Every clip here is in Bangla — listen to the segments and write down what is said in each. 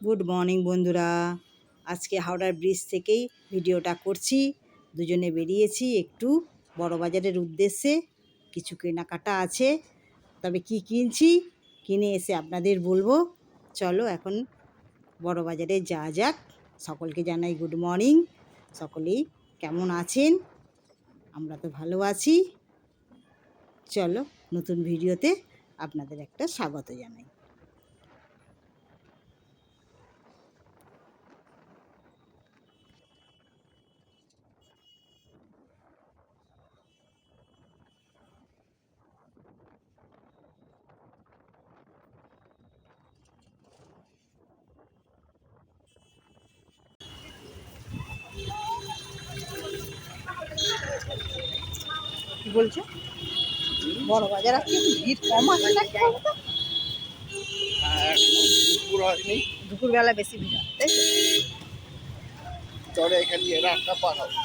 গুড মর্নিং বন্ধুরা। আজকে হাওড়ার ব্রিজ থেকেই ভিডিওটা করছি। দুজনে বেরিয়েছি একটু বড়বাজারের উদ্দেশ্যে। কিছু কেনাকাটা আছে, তবে কি কিনছি কিনে এসে আপনাদের বলবো। চলো এখন বড়বাজারে যাওয়া যাক। সকলকে জানাই গুড মর্নিং। সকলেই কেমন আছেন? আমরা তো ভালো আছি। চলো নতুন ভিডিওতে আপনাদের একটা স্বাগত জানাই। কি বলছো? বড় বাজার আজকে ভিড় কম আছে নাকি বলতো? দুপুর হয়নি, দুপুরবেলা বেশি ভিড় হয়, তাই তো? চলে এখান দিয়ে রাস্তা পার হবে।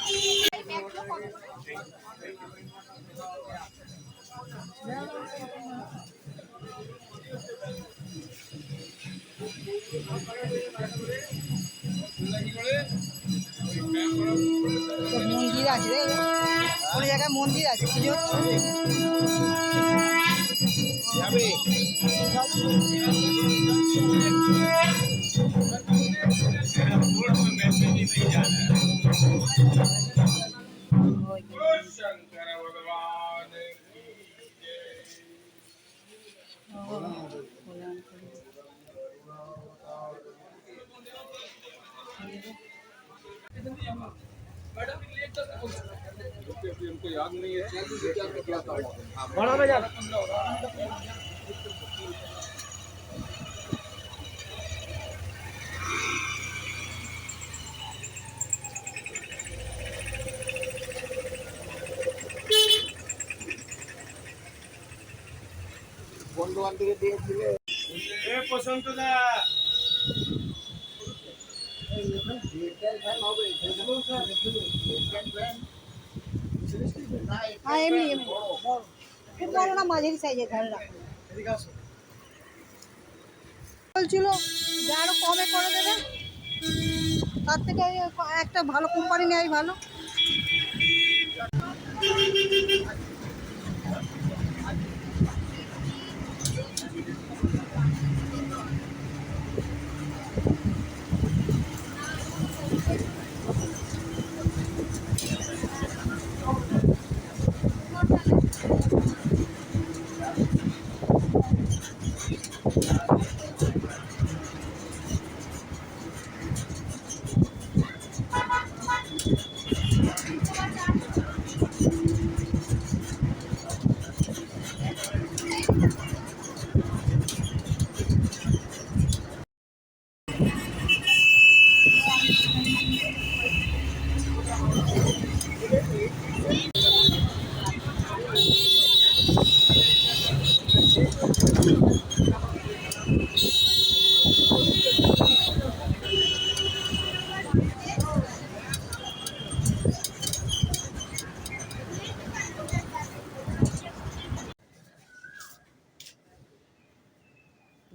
মন্দির আছে রে, কোনো জায়গায় মন্দির আছে, পুজো হচ্ছে। যাবে बड़ा बाजार বন্ধু বান্ধবকে দিয়েছিলে পছন্দ না হ্যাঁ এমনি এমনি বড়, খুব বড় না, মাঝারি সাইজের ঘরে রাখা বলছিল যে আরো কমে করে দেবে। তার থেকে একটা ভালো কোম্পানি নেওয়াই ভালো।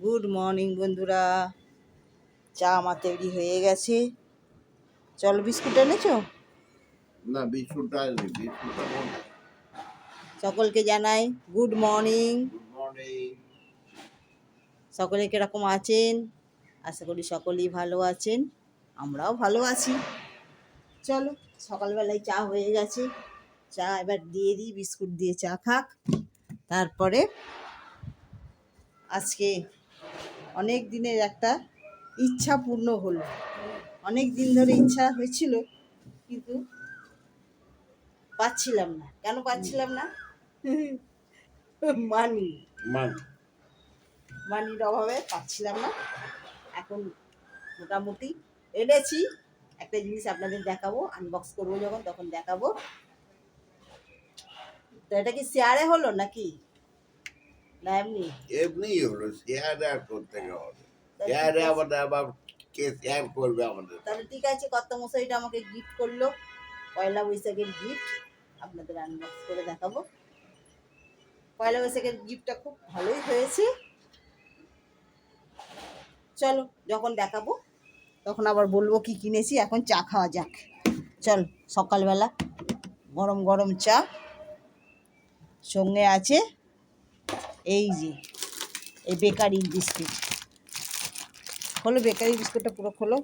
গুড মর্নিং বন্ধুরা, চা আমার তৈরি হয়ে গেছে। চল বিস্কুট এনেছো? না বিস্কুটটা বিস্কুটটা সকলকে জানাই গুড মর্নিং। Good morning. সকলে কিরকম আছেন? আশা করি সকলেই ভালো আছেন, আমরাও ভালো আছি। চলো সকালবেলায় চা হয়ে গেছে, চা এবার দিয়ে দিই, বিস্কুট দিয়ে চা খাক। তারপরে আজকে অনেক দিনের একটা ইচ্ছা পূর্ণ হলো। অনেক দিন ধরে ইচ্ছা হয়েছিল, কিন্তু পাচ্ছিলাম না। কেন পাচ্ছিলাম না? মানি মানির অভাবে পাচ্ছিলাম না। এখন মোটামুটি এনেছি। একটা জিনিস আপনাদের দেখাবো, আনবক্স করবো যখন তখন দেখাবো। তো এটা কি শেয়ারে হলো নাকি না এমনি? এমনি হলো, শেয়ার আর করতে হবে, শেয়ারে আমাদের আবার কে শেয়ার করবে আমাদের। তাহলে ঠিক আছে, কর্তামশাইটা আমাকে গিফট করলো, পয়লা বৈশাখের গিফট। আপনাদের আনবক্স করে দেখাবো। পয়লা বৈশাখের গিফটটা খুব ভালোই হয়েছে। চলো যখন দেখাবো তখন আবার বলবো কি কিনেছি। এখন চা খাওয়া যাক। চল, সকালবেলা গরম গরম চা, সঙ্গে আছে এই যে এই বেকারি বিস্কুট। খোলো বেকারি বিস্কুটটা, পুরো খোলো,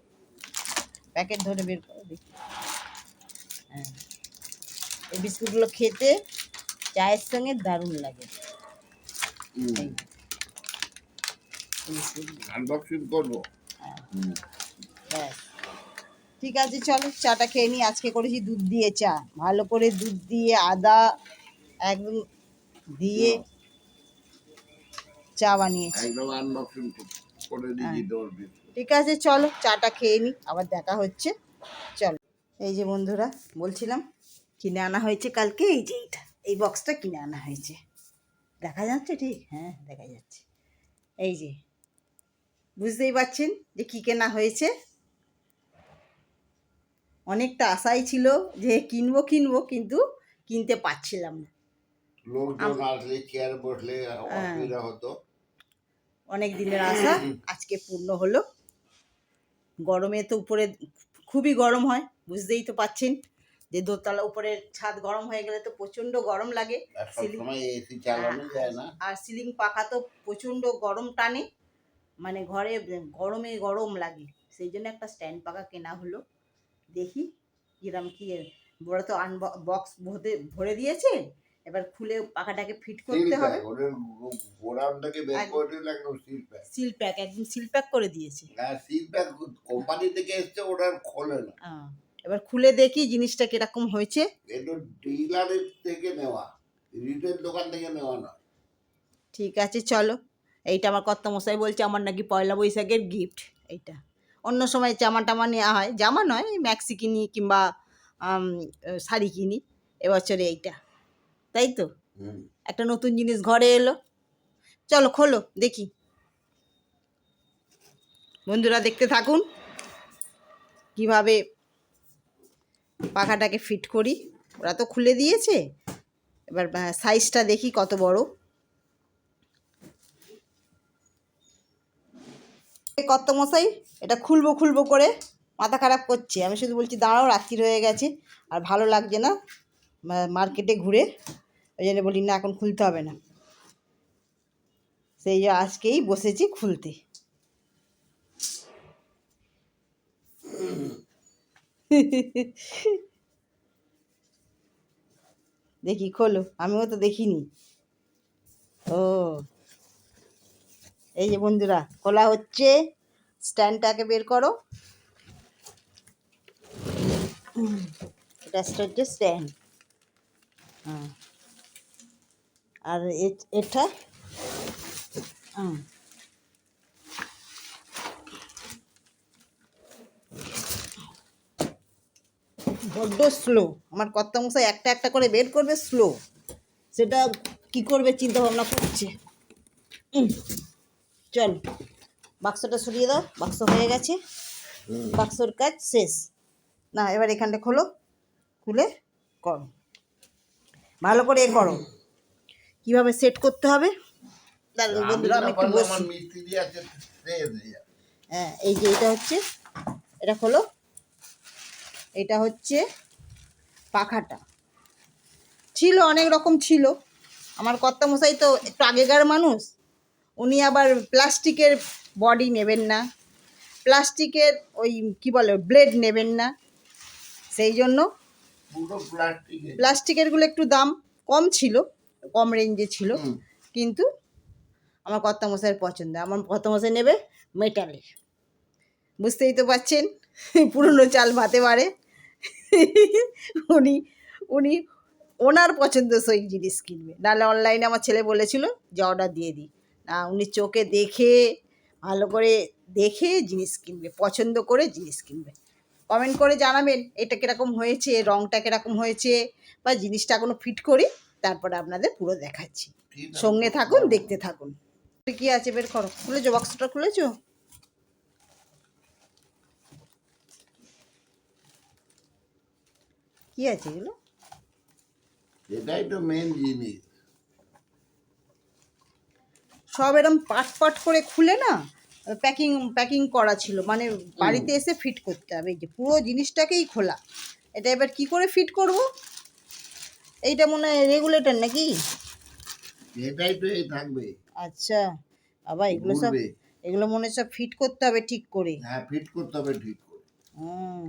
প্যাকেট ধরে বের করো দেখি। হ্যাঁ, এই বিস্কুটগুলো খেতে চায়ের সঙ্গে দারুণ লাগে। এই বিস্কুটগুলো, আনবক্সিং করবো। হ্যাঁ, ব্যাস ঠিক আছে, চলো চাটা খেয়ে নিই। আজকে করেছি দুধ দিয়ে চা, ভালো করে দুধ দিয়ে আদা একদম দিয়ে চা বানিয়েছি। একদম আনবক্সিং করে দিয়েছি তোমার বিস্কুট। ঠিক আছে, চলো চাটা খেয়ে নিই, আবার দেখা হচ্ছে। চলো, এই যে বন্ধুরা বলছিলাম কিনে আনা হয়েছে কালকে, এই যে এইটা, এই বক্সটা কিনে আনা হয়েছে। দেখা যাচ্ছে ঠিক? হ্যাঁ দেখা যাচ্ছে। এই যে বুঝতেই পারছেন যে কী কেনা হয়েছে। অনেকটা আশাই ছিল যে কিনবো কিনবো, কিন্তু কিনতে পারছিলাম না। লোকজন আসলে চেয়ার বসলে অসুবিধা হতো। অনেক দিনের আশা আজকে পূর্ণ হলো। গরমে তো উপরে খুবই গরম হয়, বুঝতেই তো পাচ্ছেন যে দোতলা উপরের ছাদ গরম হয়ে গেলে তো প্রচণ্ড গরম লাগে। আর সবসময় এসি চালানো যায় না। আর সিলিং পাখা তো প্রচণ্ড গরম টানে, মানে ঘরে গরমে গরম লাগে। সেই জন্য একটা স্ট্যান্ড পাখা কেনা হলো। দেখি কিরম কি, বড় তো বক্স ভরে দিয়েছে, এবার খুলে পাখাটাকে ফিট করতে হবে। ওদের গোডাউনটাকে বের করে দিলে একদম সিল প্যাক। সিল প্যাক, একদম সিল প্যাক করে দিয়েছে। হ্যাঁ, সিল প্যাক কোম্পানি থেকে এসছে, ওটা খোলে না। এবার খুলে দেখি জিনিসটা কিরকম হয়েছে। এটা ডিলারের থেকে নেওয়া, রিটেল দোকান থেকে নেওয়া না। ঠিক আছে চলো, এইটা আমার কর্তামশাই বলছে আমার নাকি পয়লা বৈশাখের গিফট। এইটা অন্য সময় জামা টামা নেওয়া হয়, জামা নয় ম্যাক্সি কিনি কিংবা শাড়ি কিনি, এবছরে এইটা, তাই তো একটা নতুন জিনিস ঘরে এলো। চলো খোলো দেখি, বন্ধুরা দেখতে থাকুন কিভাবে পাখাটাকে ফিট করি। ওরা তো খুলে দিয়েছে, এবার সাইজটা দেখি কত বড়। কর্তামশাই এটা খুলবো খুলবো করে মাথা খারাপ করছে। আমি শুধু বলছি দাঁড়াও, রাত্রি হয়ে গেছে আর ভালো লাগছে না মার্কেটে ঘুরে, ওই জন্য বলি না এখন খুলতে হবে না। সেই যে আজকেই বসেছি খুলতে। দেখি খোলো, আমিও তো দেখিনি। ও এই যে বন্ধুরা খোলা হচ্ছে, স্ট্যান্ডটাকে বের করো। এটা হচ্ছে স্ট্যান্ড, হ্যাঁ, আর এটা বড্ড স্লো। আমার কর্তামশাই একটা একটা করে বের করবে, স্লো, সেটা কি করবে চিন্তা ভাবনা করছে। চল বাক্সটা সরিয়ে দাও, বাক্স হয়ে গেছে, বাক্সর কাজ শেষ। না এবার এখানটা খোলো, খুলে করো, ভালো করে করো কীভাবে সেট করতে হবে। দাঁড়ান বন্ধুরা আমি একটু বসি। হ্যাঁ এই যে এটা হচ্ছে, এটা খোলো, এটা হচ্ছে পাখাটা। ছিল অনেক রকম ছিল, আমার কর্তামশাই তো একটু আগেকার মানুষ, উনি আবার প্লাস্টিকের বডি নেবেন না, প্লাস্টিকের ওই কি বলে ব্লেড নেবেন না, সেই জন্য প্লাস্টিকেরগুলো একটু দাম কম ছিল, কম রেঞ্জে ছিল, কিন্তু আমার কর্তামশাইয়ের পছন্দ। আমার কর্তামশাই নেবে মেটালের, বুঝতেই তো পারছেন পুরনো চাল ভাতে পারে। উনি উনি ওনার পছন্দসই জিনিস কিনবে, নাহলে অনলাইনে আমার ছেলে বলেছিল যে অর্ডার দিয়ে দিই, না উনি চোখে দেখে ভালো করে দেখে জিনিস কিনবে, পছন্দ করে জিনিস কিনবে। কমেন্ট করে জানাবেন এটা কীরকম হয়েছে, রঙটা কীরকম হয়েছে, বা জিনিসটা এখনো ফিট করি, তারপরে আপনাদের পুরো দেখাচ্ছি, সঙ্গে থাকুন, দেখতে থাকুন। কী আছে বের করো, খুলেছো বক্সটা, খুলেছো? কি আছে এগুলো? এটাই তো মেন জিনিস। সব এরকম পাট পাট করে খুলে না প্যাকিং প্যাকিং করা ছিল, মানে বাড়িতে এসে ফিট করতে হবে। এই যে পুরো জিনিসটাকেই খোলা, এটা এবার কি করে ফিট করব? এইটা মনে হয় রেগুলেটর নাকি? এটাই তো এই থাকবে, আচ্ছা, আবার এগুলো সব, ঘুরবে। এগুলো মনে হয় সব ফিট করতে হবে ঠিক করে। হ্যাঁ, ফিট করতে হবে ঠিক করে। হুম,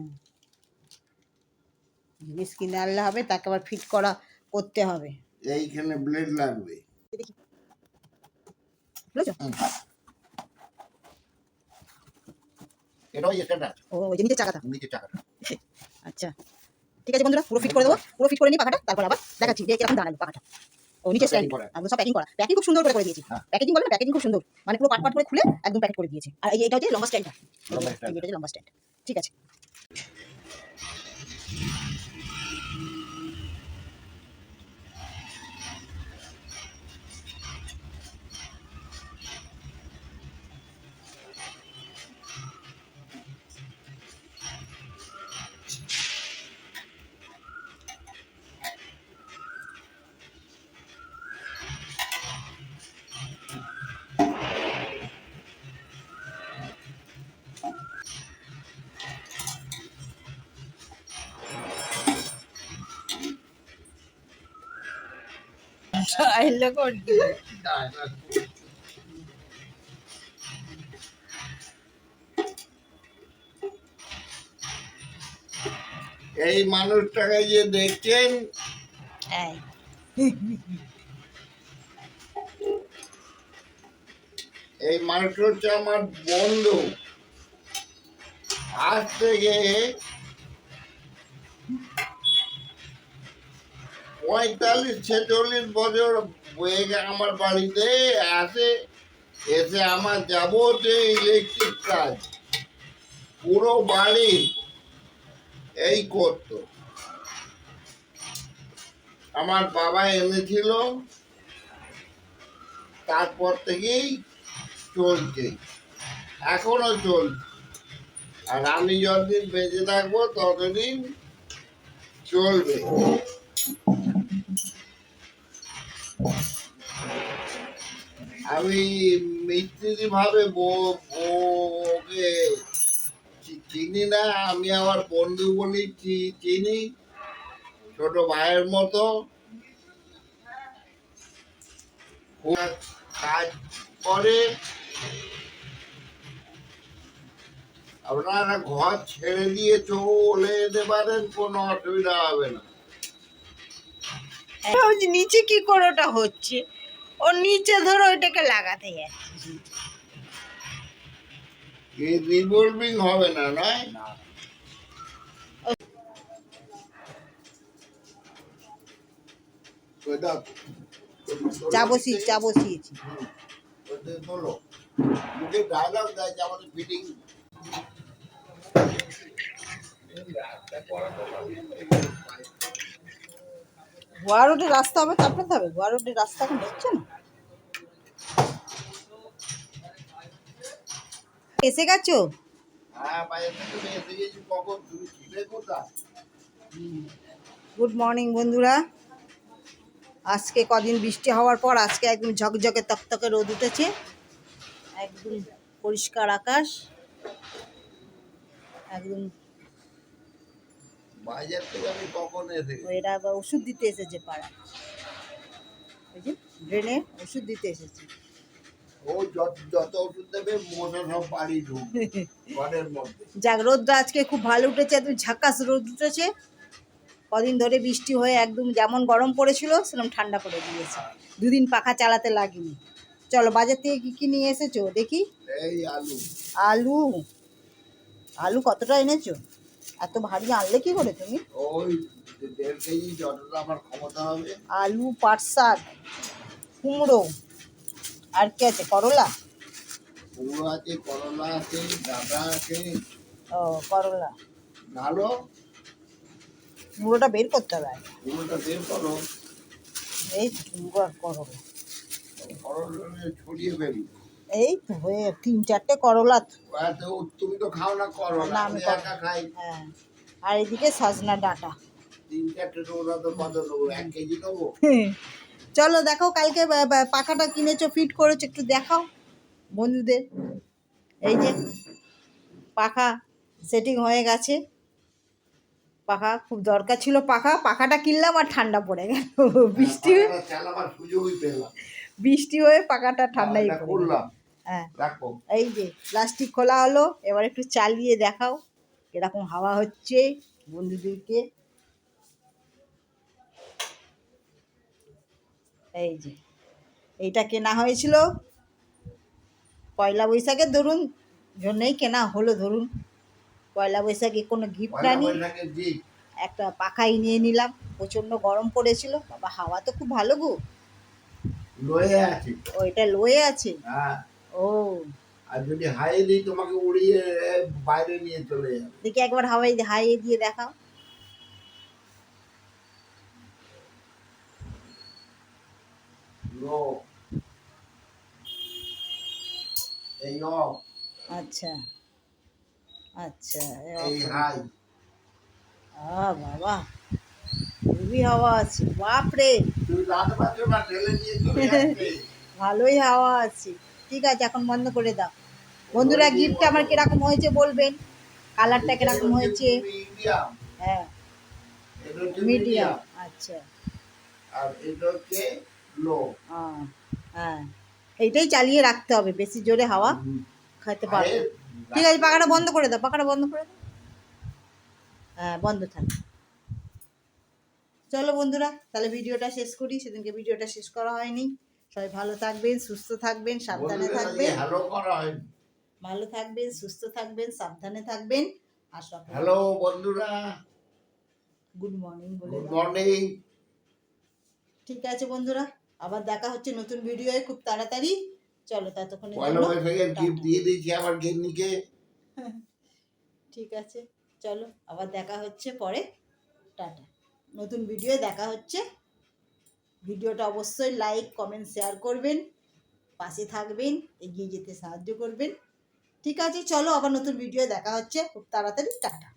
জিনিস কিনে আনলে হবে, তাকে আবার ফিট করা করতে হবে। এইখানে ব্লেড লাগবে। দেখি, বুঝেছো? এটাও স্ট্যান্ডার্ড, ও ওই যে নিচের চাকাটা। নিচের চাকাটা। আচ্ছা, ঠিক আছে বন্ধুরা, পুরো ফিট করে দেবো, পুরো ফিট করে নিই পাখাটা, তারপর আবার দেখাচ্ছি যে কিরকম দাঁড়ালো পাখাটা। ও নিচে স্ট্যান্ড, একদম সব প্যাকিং করা, প্যাকিং খুব সুন্দর করে দিয়েছি। প্যাকেজিং বলে প্যাকেজিং খুব সুন্দর, মানে পুরো পাট পাট করে খুলে একদম প্যাকেট করে দিয়েছে। আর এটা হচ্ছে লম্বা স্ট্যান্ডটা, এটা হচ্ছে লম্বা স্ট্যান্ড। ঠিক আছে, এই মানুষটাকে যে দেখছেন, এই মানুষটা হচ্ছে আমার বন্ধু। আজ থেকে 45-46 বছর হয়ে আমার বাড়িতে আসে, এসে আমার যাবতীয় ইলেকট্রিক কাজ পুরো বাড়ি এই করতো। আমার বাবা এনেছিল, তারপর থেকেই চলছে, এখনো চলছে। আর আমি যতদিন বেঁচে থাকবো ততদিন চলবে। আমি মিস্ত্রি ভাবে ওকে চিনি না, আমি আমার বন্ধু বলি চিনি, ছোট ভাইয়ের মতো। ও কাজ করে, আপনারা ঘর ছেড়ে দিয়ে চলে যেতে পারেন, কোনো অসুবিধা হবে না। নিচে কি করে ওটা হচ্ছে? ওর নিচে ধরো ওইটাকে লাগাতে যাচ্ছে। এই রিভলভিং হবে না, নয়? চা বসিয়েছি। বলো, মুখে ডায়লগ দেয় যে আমাদের ফিটিং। গোয়া রোডের রাস্তা আবার চাপড়াতে হবে, গোয়া রোডের রাস্তা এখন হচ্ছে না। এসে গেছো? হ্যাঁ, বাইরে থেকে এসে গেছি কখন, তুমি ছিলে কোথায়? গুড মর্নিং বন্ধুরা। আজকে কদিন বৃষ্টি হওয়ার পর আজকে একদম ঝকঝকে তকতকে রোদ উঠেছে, একদম পরিষ্কার আকাশ, একদম। বাজার থেকে আমি কখন এসে গেছি? এরা আবার ওষুধ দিতে এসেছে পাড়া, ওই যে ড্রেনে ওষুধ দিতে এসেছে। ও যত ওষুধ দেবে মশা সব বাড়ি ঢুকবে ঘরের মধ্যে। যাক, রোদটা আজকে খুব ভালো উঠেছে, একদম ঝাক্কাস রোদ উঠেছে। কদিন ধরে বৃষ্টি হয়ে একদম যেমন গরম পড়েছিল সেরকম ঠান্ডা করে দিয়েছে, দুদিন পাখা চালাতে লাগেনি। চলো বাজার থেকে কী কী নিয়ে এসেছো দেখি। এই আলু, আলু, আলু কতটা এনেছো? এত ভারী আনলে কি করে তুমি? ওই 1.5 কেজি যতটা আমার ক্ষমতা হবে। আলু, পাট শাক, কুমড়ো, আর কি আছে? করলা। কুমড়ো আছে, করলা আছে, ডাঁটা আছে। ও করলা, ভালো, কুমড়োটা বের করতে হবে আগে। কুমড়োটা বের করো, এই কুমড়ো আর করলা, করলা ছড়িয়ে ফেলি। এই তো হয়ে 3-4টে করলা। তুমি তো খাও না করলা, না, আমি আমি একা খাই। হ্যাঁ, আর এদিকে সজনা ডাঁটা। 3-4টে ওরা তো কত নেবো, 1 কেজি নেবো। চলো দেখো, কালকে পাখাটা কিনেছো, ফিট করেছো, একটু দেখাও বন্ধুদের। এই যে পাখা সেটিং হয়ে গেছে। পাখা খুব দরকার ছিল, পাখাটা কিনলাম আর ঠান্ডা পড়ে গেল। বৃষ্টি পাখাটা চালাবার সুযোগই পেলাম। বৃষ্টি হয়ে পাখাটা ঠান্ডাই এটা পড়ে গেল। করলাম, হ্যাঁ রাখো। এই যে প্লাস্টিক খোলা হলো, এবার একটু চালিয়ে দেখাও এরকম হাওয়া হচ্ছে বন্ধুদেরকে। এই যে এইটা কেনা হয়েছিল পয়লা বৈশাখের ধরুন জন্যই কেনা হলো, ধরুন পয়লা বৈশাখে কোনো গিফট পয়লা আনি, বৈশাখের দিন একটা পাখাই নিয়ে নিলাম। প্রচণ্ড গরম পড়েছিল বাবা, হাওয়া তো খুব ভালো গো। লয়ে আছে। ও এটা লোয়ে আছে। হ্যাঁ, ও আর যদি হাই দিই তোমাকে উড়িয়ে বাইরে নিয়ে চলে যাবে। দেখি একবার হাওয়াই হাইয়ে দিয়ে দেখাও। লো, এই অফ, আচ্ছা আচ্ছা এই হাই। বাবা খুবই হাওয়া আছে বাপরে। তুই রাত পাচ্ছ না, ঠেলে নিয়ে চলে যাচ্ছে। ভালোই হাওয়া আছে। ঠিক আছে এখন বন্ধ করে দাও। বন্ধুরা গিফট আমার কিরকম হয়েছে বলবেন, কালারটা কিরকম হয়েছে। মিডিয়াম, হ্যাঁ এটা হচ্ছে মিডিয়াম। মিডিয়াম, আচ্ছা আর এটা হচ্ছে লো। হ্যাঁ এইটাই চালিয়ে রাখতে হবে, বেশি জোরে হাওয়া খাইতে পারবো। ঠিক আছে পাখাটা বন্ধ করে দাও, পাখাটা বন্ধ করে দাও। হ্যাঁ বন্ধ থাক। চলো বন্ধুরা তাহলে ভিডিওটা শেষ করি, সেদিনকে ভিডিওটা শেষ করা হয়নি। সবাই ভালো থাকবেন, সুস্থ থাকবেন, সাবধানে থাকবেন। হ্যালো করা হয়নি। ভালো থাকবেন, সুস্থ থাকবেন, সাবধানে থাকবেন। আর সকলে হ্যালো বন্ধুরা, গুড মর্নিং বলে গুড দাও। মর্নিং। ঠিক আছে বন্ধুরা, আবার দেখা হচ্ছে নতুন ভিডিওয়ে খুব তাড়াতাড়ি। চলো ততক্ষণের পয়লা জন্য বৈশাখের গিফট টাটা। দিয়ে দিয়েছি আমার গিন্নিকে। ঠিক আছে চলো আবার দেখা হচ্ছে পরে, টাটা। নতুন ভিডিওয়ে দেখা হচ্ছে। ভিডিওটা অবশ্যই লাইক কমেন্ট শেয়ার করবেন, পাশে থাকবেন, এগিয়ে যেতে সাহায্য করবেন। ঠিক আছে চলো আবার নতুন ভিডিও দেখা হচ্ছে খুব তাড়াতাড়ি, টাটা।